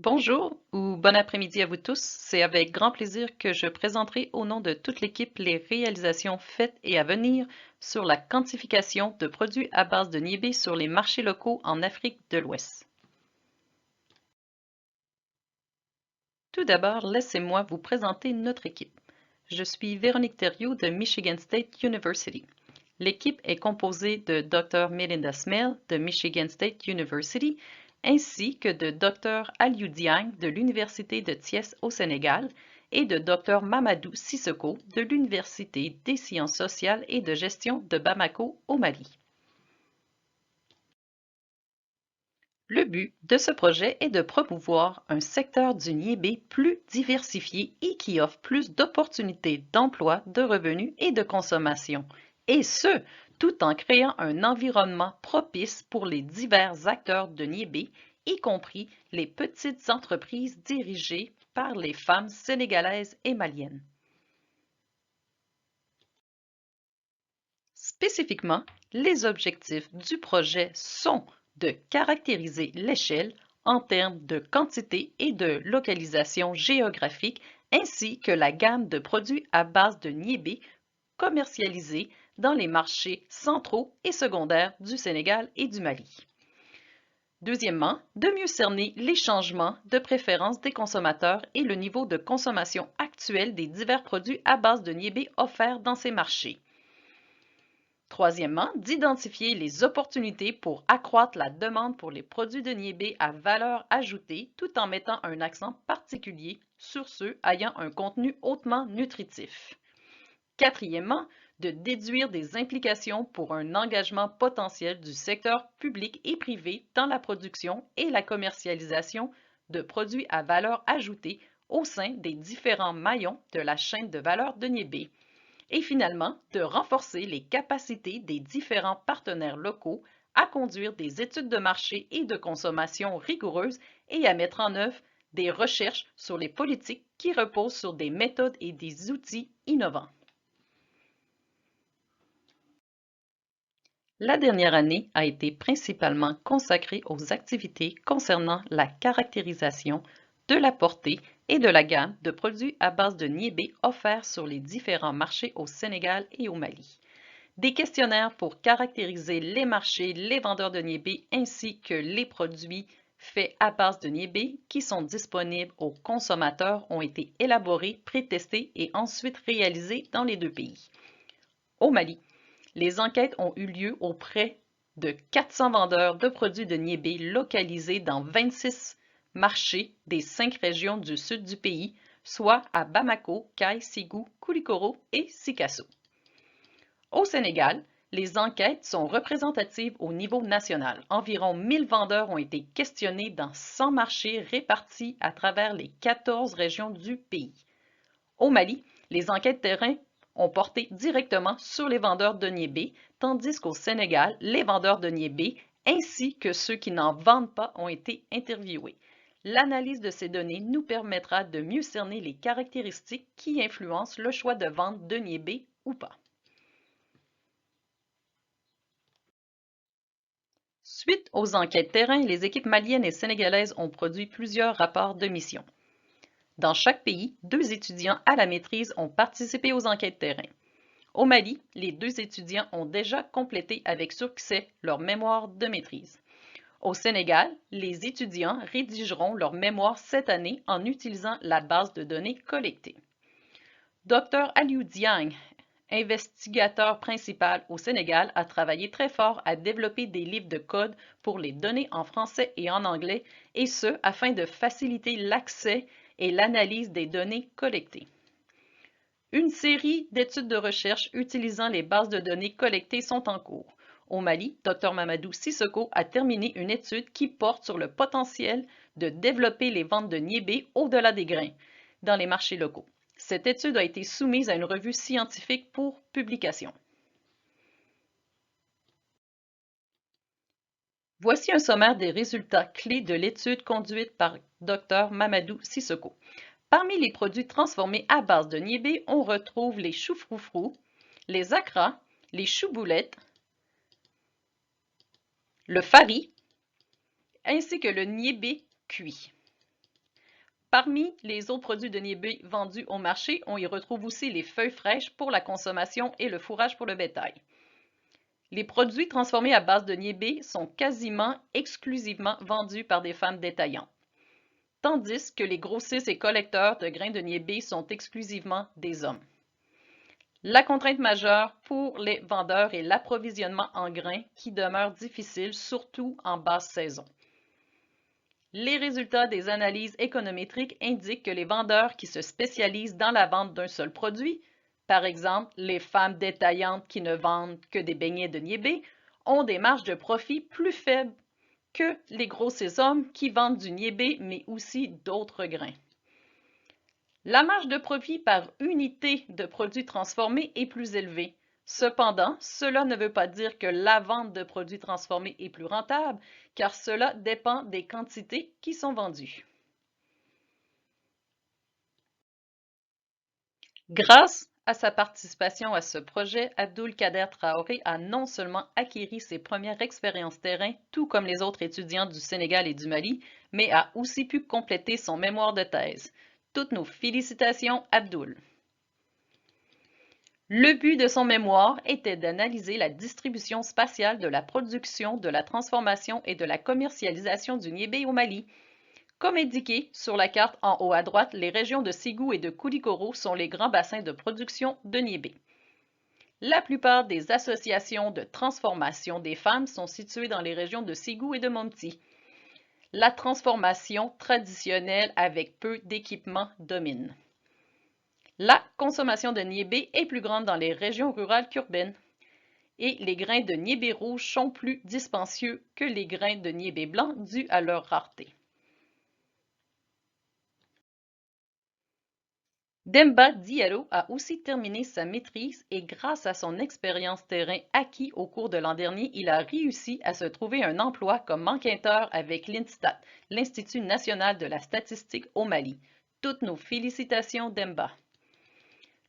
Bonjour ou bon après-midi à vous tous. C'est avec grand plaisir que je présenterai au nom de toute l'équipe les réalisations faites et à venir sur la quantification de produits à base de niébé sur les marchés locaux en Afrique de l'Ouest. Tout d'abord, laissez-moi vous présenter notre équipe. Je suis Véronique Thériault de Michigan State University. L'équipe est composée de Dr. Melinda Smale de Michigan State University ainsi que de Dr. Aliou Diagne de l'Université de Thiès au Sénégal et de Dr. Mamadou Sissoko de l'Université des sciences sociales et de gestion de Bamako au Mali. Le but de ce projet est de promouvoir un secteur du niébé plus diversifié et qui offre plus d'opportunités d'emploi, de revenus et de consommation, et ce, tout en créant un environnement propice pour les divers acteurs de niébé, y compris les petites entreprises dirigées par les femmes sénégalaises et maliennes. Spécifiquement, les objectifs du projet sont de caractériser l'échelle en termes de quantité et de localisation géographique, ainsi que la gamme de produits à base de niébé commercialisés dans les marchés centraux et secondaires du Sénégal et du Mali. Deuxièmement, de mieux cerner les changements de préférence des consommateurs et le niveau de consommation actuel des divers produits à base de niébé offerts dans ces marchés. Troisièmement, d'identifier les opportunités pour accroître la demande pour les produits de niébé à valeur ajoutée tout en mettant un accent particulier sur ceux ayant un contenu hautement nutritif. Quatrièmement, de déduire des implications pour un engagement potentiel du secteur public et privé dans la production et la commercialisation de produits à valeur ajoutée au sein des différents maillons de la chaîne de valeur de niébé. Et finalement, de renforcer les capacités des différents partenaires locaux à conduire des études de marché et de consommation rigoureuses et à mettre en œuvre des recherches sur les politiques qui reposent sur des méthodes et des outils innovants. La dernière année a été principalement consacrée aux activités concernant la caractérisation de la portée et de la gamme de produits à base de niébé offerts sur les différents marchés au Sénégal et au Mali. Des questionnaires pour caractériser les marchés, les vendeurs de niébé ainsi que les produits faits à base de niébé qui sont disponibles aux consommateurs ont été élaborés, pré-testés et ensuite réalisés dans les deux pays. Au Mali, les enquêtes ont eu lieu auprès de 400 vendeurs de produits de niébé localisés dans 26 marchés des 5 régions du sud du pays, soit à Bamako, Kay, Ségou, Koulikoro et Sikasso. Au Sénégal, les enquêtes sont représentatives au niveau national. Environ 1000 vendeurs ont été questionnés dans 100 marchés répartis à travers les 14 régions du pays. Au Mali, les enquêtes terrain ont porté directement sur les vendeurs de niébé, tandis qu'au Sénégal, les vendeurs de niébé ainsi que ceux qui n'en vendent pas ont été interviewés. L'analyse de ces données nous permettra de mieux cerner les caractéristiques qui influencent le choix de vente de niébé ou pas. Suite aux enquêtes terrain, les équipes maliennes et sénégalaises ont produit plusieurs rapports de mission. Dans chaque pays, 2 étudiants à la maîtrise ont participé aux enquêtes terrain. Au Mali, les 2 étudiants ont déjà complété avec succès leur mémoire de maîtrise. Au Sénégal, les étudiants rédigeront leur mémoire cette année en utilisant la base de données collectée. Dr Aliou Diagne, investigateur principal au Sénégal, a travaillé très fort à développer des livres de code pour les données en français et en anglais, et ce, afin de faciliter l'accès et l'analyse des données collectées. Une série d'études de recherche utilisant les bases de données collectées sont en cours. Au Mali, Dr Mamadou Sissoko a terminé une étude qui porte sur le potentiel de développer les ventes de niébé au-delà des grains dans les marchés locaux. Cette étude a été soumise à une revue scientifique pour publication. Voici un sommaire des résultats clés de l'étude conduite par Dr Mamadou Sissoko. Parmi les produits transformés à base de niébé, on retrouve les choux froufrous, les akras, les choux-boulettes, le fari, ainsi que le niébé cuit. Parmi les autres produits de niébé vendus au marché, on y retrouve aussi les feuilles fraîches pour la consommation et le fourrage pour le bétail. Les produits transformés à base de niébé sont quasiment exclusivement vendus par des femmes détaillantes, tandis que les grossistes et collecteurs de grains de niébé sont exclusivement des hommes. La contrainte majeure pour les vendeurs est l'approvisionnement en grains qui demeure difficile, surtout en basse saison. Les résultats des analyses économétriques indiquent que les vendeurs qui se spécialisent dans la vente d'un seul produit, par exemple les femmes détaillantes qui ne vendent que des beignets de niébé, ont des marges de profit plus faibles que les grossistes hommes qui vendent du niébé mais aussi d'autres grains. La marge de profit par unité de produits transformés est plus élevée. Cependant, cela ne veut pas dire que la vente de produits transformés est plus rentable, car cela dépend des quantités qui sont vendues. Grâce à sa participation à ce projet, Abdoulkader Traoré a non seulement acquis ses premières expériences terrain, tout comme les autres étudiants du Sénégal et du Mali, mais a aussi pu compléter son mémoire de thèse. Toutes nos félicitations, Abdoul. Le but de son mémoire était d'analyser la distribution spatiale de la production, de la transformation et de la commercialisation du niébé au Mali. Comme indiqué sur la carte en haut à droite, les régions de Ségou et de Koulikoro sont les grands bassins de production de niébé. La plupart des associations de transformation des femmes sont situées dans les régions de Ségou et de Mopti. La transformation traditionnelle avec peu d'équipement domine. La consommation de niébé est plus grande dans les régions rurales qu'urbaines et les grains de niébé rouge sont plus dispendieux que les grains de niébé blanc dus à leur rareté. Demba Diallo a aussi terminé sa maîtrise et grâce à son expérience terrain acquis au cours de l'an dernier, il a réussi à se trouver un emploi comme enquêteur avec l'INSTAT, l'Institut national de la statistique au Mali. Toutes nos félicitations, Demba.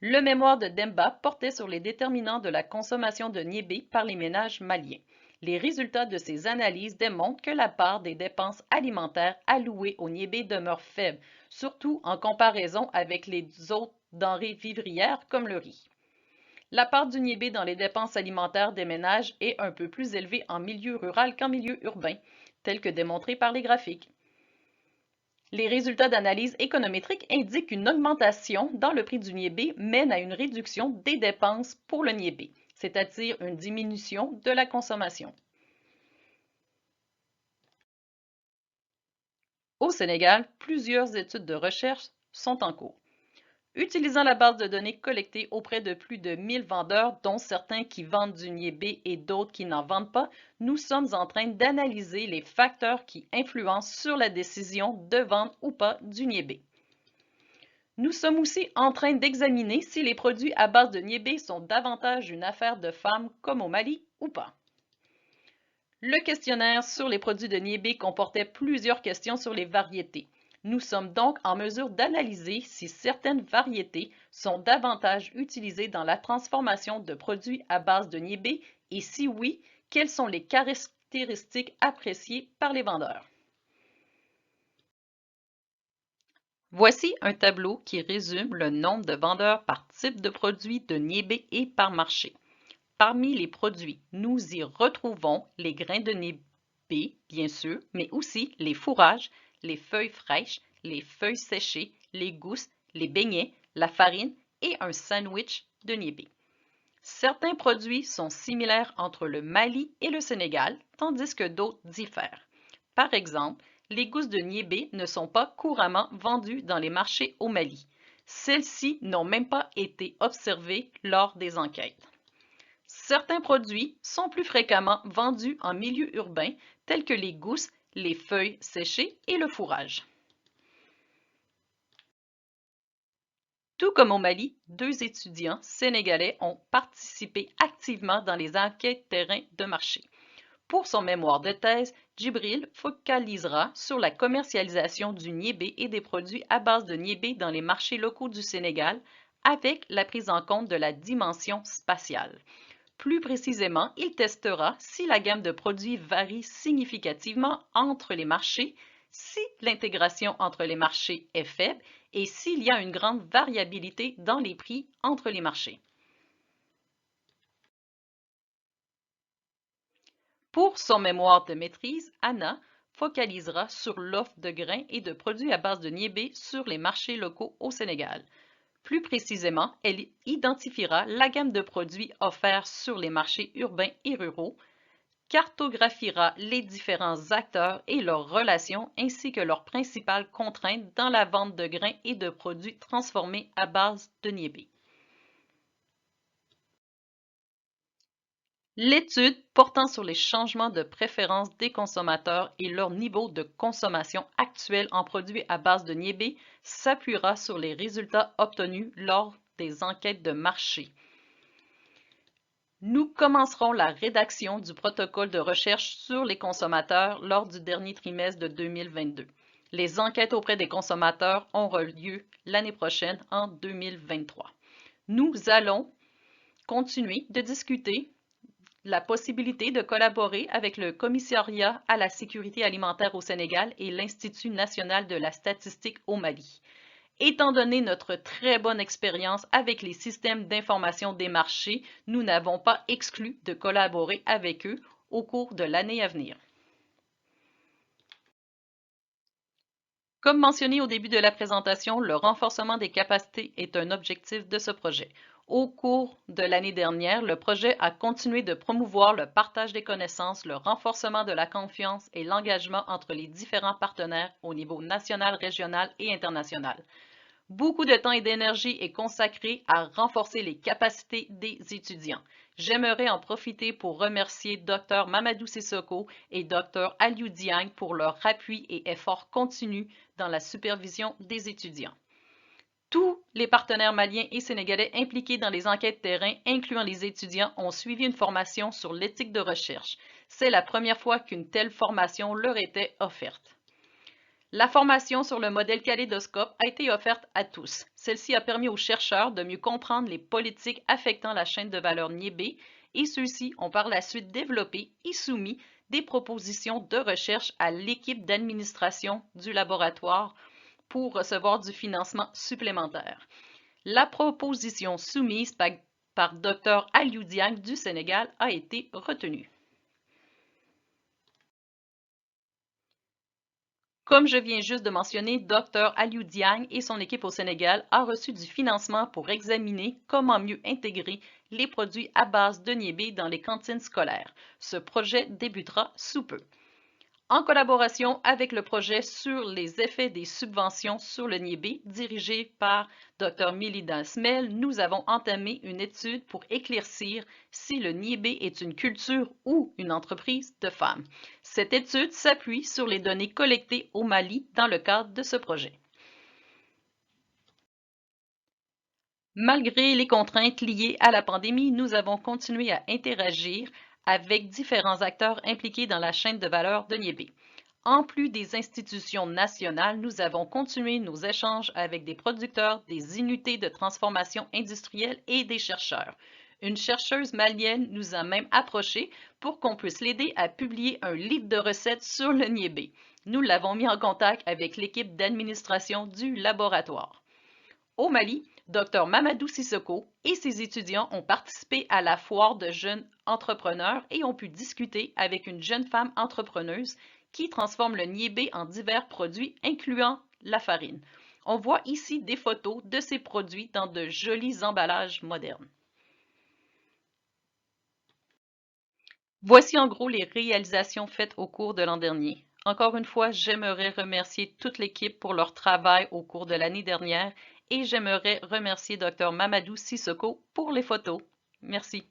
Le mémoire de Demba portait sur les déterminants de la consommation de niébé par les ménages maliens. Les résultats de ces analyses démontrent que la part des dépenses alimentaires allouées au niébé demeure faible, surtout en comparaison avec les autres denrées vivrières comme le riz. La part du niébé dans les dépenses alimentaires des ménages est un peu plus élevée en milieu rural qu'en milieu urbain, tel que démontré par les graphiques. Les résultats d'analyse économétrique indiquent qu'une augmentation dans le prix du niébé mène à une réduction des dépenses pour le niébé, c'est-à-dire une diminution de la consommation. Au Sénégal, plusieurs études de recherche sont en cours. Utilisant la base de données collectée auprès de plus de 1000 vendeurs, dont certains qui vendent du niébé et d'autres qui n'en vendent pas, nous sommes en train d'analyser les facteurs qui influencent sur la décision de vendre ou pas du niébé. Nous sommes aussi en train d'examiner si les produits à base de niébé sont davantage une affaire de femmes comme au Mali ou pas. Le questionnaire sur les produits de niébé comportait plusieurs questions sur les variétés. Nous sommes donc en mesure d'analyser si certaines variétés sont davantage utilisées dans la transformation de produits à base de niébé et si oui, quelles sont les caractéristiques appréciées par les vendeurs. Voici un tableau qui résume le nombre de vendeurs par type de produit de niébé et par marché. Parmi les produits, nous y retrouvons les grains de niébé, bien sûr, mais aussi les fourrages, les feuilles fraîches, les feuilles séchées, les gousses, les beignets, la farine et un sandwich de niébé. Certains produits sont similaires entre le Mali et le Sénégal, tandis que d'autres diffèrent. Par exemple, les gousses de niébé ne sont pas couramment vendues dans les marchés au Mali. Celles-ci n'ont même pas été observées lors des enquêtes. Certains produits sont plus fréquemment vendus en milieu urbain, tels que les gousses, les feuilles séchées et le fourrage. Tout comme au Mali, 2 étudiants sénégalais ont participé activement dans les enquêtes terrain de marché. Pour son mémoire de thèse, Djibril focalisera sur la commercialisation du niébé et des produits à base de niébé dans les marchés locaux du Sénégal, avec la prise en compte de la dimension spatiale. Plus précisément, il testera si la gamme de produits varie significativement entre les marchés, si l'intégration entre les marchés est faible et s'il y a une grande variabilité dans les prix entre les marchés. Pour son mémoire de maîtrise, Anna focalisera sur l'offre de grains et de produits à base de niébé sur les marchés locaux au Sénégal. Plus précisément, elle identifiera la gamme de produits offerts sur les marchés urbains et ruraux, cartographiera les différents acteurs et leurs relations ainsi que leurs principales contraintes dans la vente de grains et de produits transformés à base de niébé. L'étude portant sur les changements de préférence des consommateurs et leur niveau de consommation actuel en produits à base de niébé s'appuiera sur les résultats obtenus lors des enquêtes de marché. Nous commencerons la rédaction du protocole de recherche sur les consommateurs lors du dernier trimestre de 2022. Les enquêtes auprès des consommateurs auront lieu l'année prochaine en 2023. Nous allons continuer de discuter la possibilité de collaborer avec le Commissariat à la sécurité alimentaire au Sénégal et l'Institut national de la statistique au Mali. Étant donné notre très bonne expérience avec les systèmes d'information des marchés, nous n'avons pas exclu de collaborer avec eux au cours de l'année à venir. Comme mentionné au début de la présentation, le renforcement des capacités est un objectif de ce projet. Au cours de l'année dernière, le projet a continué de promouvoir le partage des connaissances, le renforcement de la confiance et l'engagement entre les différents partenaires au niveau national, régional et international. Beaucoup de temps et d'énergie est consacré à renforcer les capacités des étudiants. J'aimerais en profiter pour remercier Dr Mamadou Sissoko et Dr Aliou Diagne pour leur appui et efforts continus dans la supervision des étudiants. Tous les partenaires maliens et sénégalais impliqués dans les enquêtes terrain, incluant les étudiants, ont suivi une formation sur l'éthique de recherche. C'est la première fois qu'une telle formation leur était offerte. La formation sur le modèle kaléidoscope a été offerte à tous. Celle-ci a permis aux chercheurs de mieux comprendre les politiques affectant la chaîne de valeur niébé et ceux-ci ont par la suite développé et soumis des propositions de recherche à l'équipe d'administration du laboratoire pour recevoir du financement supplémentaire. La proposition soumise par Dr Aliou Diagne du Sénégal a été retenue. Comme je viens juste de mentionner, Dr Aliou Diagne et son équipe au Sénégal a reçu du financement pour examiner comment mieux intégrer les produits à base de niébé dans les cantines scolaires. Ce projet débutera sous peu. En collaboration avec le projet sur les effets des subventions sur le niébé, dirigé par Dr Milida Smel, nous avons entamé une étude pour éclaircir si le niébé est une culture ou une entreprise de femmes. Cette étude s'appuie sur les données collectées au Mali dans le cadre de ce projet. Malgré les contraintes liées à la pandémie, nous avons continué à interagir avec différents acteurs impliqués dans la chaîne de valeur de niébé. En plus des institutions nationales, nous avons continué nos échanges avec des producteurs, des unités de transformation industrielle et des chercheurs. Une chercheuse malienne nous a même approchés pour qu'on puisse l'aider à publier un livre de recettes sur le niébé. Nous l'avons mis en contact avec l'équipe d'administration du laboratoire. Au Mali, Dr Mamadou Sissoko et ses étudiants ont participé à la foire de jeunes entrepreneurs et ont pu discuter avec une jeune femme entrepreneuse qui transforme le niébé en divers produits, incluant la farine. On voit ici des photos de ces produits dans de jolis emballages modernes. Voici en gros les réalisations faites au cours de l'an dernier. Encore une fois, j'aimerais remercier toute l'équipe pour leur travail au cours de l'année dernière et j'aimerais remercier Dr Mamadou Sissoko pour les photos. Merci.